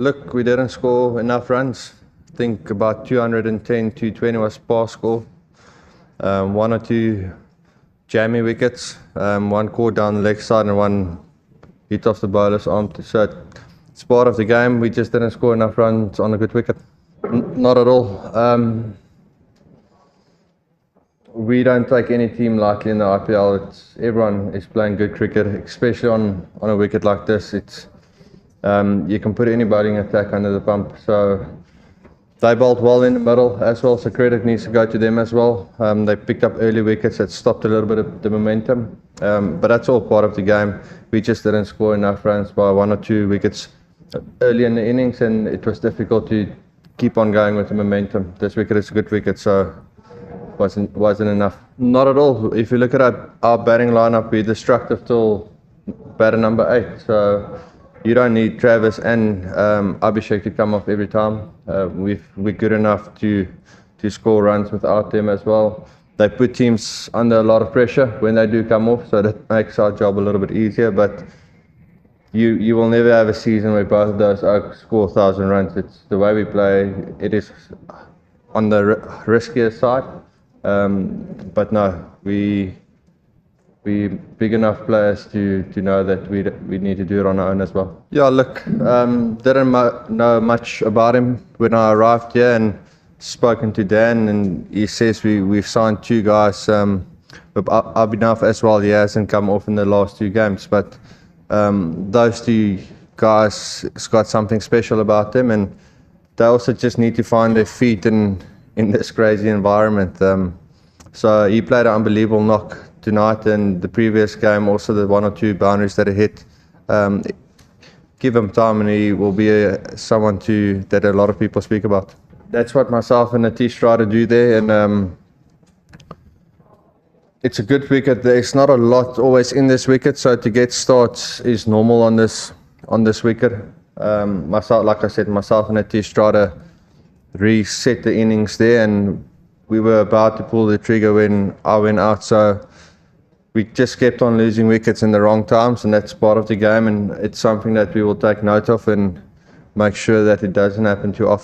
Look, we didn't score enough runs. I think about 210, 220 was pass score. One or two jammy wickets, one caught down the leg side and one hit off the bowler's arm. So it's part of the game. We just didn't score enough runs on a good wicket. Not at all. We don't take any team lightly in the IPL. Everyone is playing good cricket, especially on a wicket like this. You can put any bowling attack under the pump. So they bowled well in the middle as well, so credit needs to go to them as well. They picked up early wickets that stopped a little bit of the momentum. But that's all part of the game. We just didn't score enough runs by one or two wickets early in the innings, and it was difficult to keep on going with the momentum. This wicket is a good wicket, so wasn't enough. Not at all. If you look at our batting lineup, we're destructive till batter number 8. So you don't need Travis and Abhishek to come off every time. We're good enough to score runs without them as well. They put teams under a lot of pressure when they do come off, so that makes our job a little bit easier. But you will never have a season where both of those score 1,000 runs. It's the way we play. It is on the riskier side. But no, we big enough players to know that we need to do it on our own as well. Yeah, look, didn't know much about him when I arrived here, and spoken to Dan, and he says we've signed 2 guys. Abhinav as well, he hasn't come off in the last 2 games, but those 2 guys has got something special about them, and they also just need to find their feet in this crazy environment. So he played an unbelievable knock tonight, and the previous game also the 1 or 2 boundaries that he hit. Give him time and he will be someone that a lot of people speak about. That's what myself and Atish try to do there, and it's a good wicket. There's not a lot always in this wicket, so to get starts is normal on this wicket. Myself, like I said, myself and Atish try to reset the innings there, and we were about to pull the trigger when I went out, so we just kept on losing wickets in the wrong times, and that's part of the game, and it's something that we will take note of and make sure that it doesn't happen too often.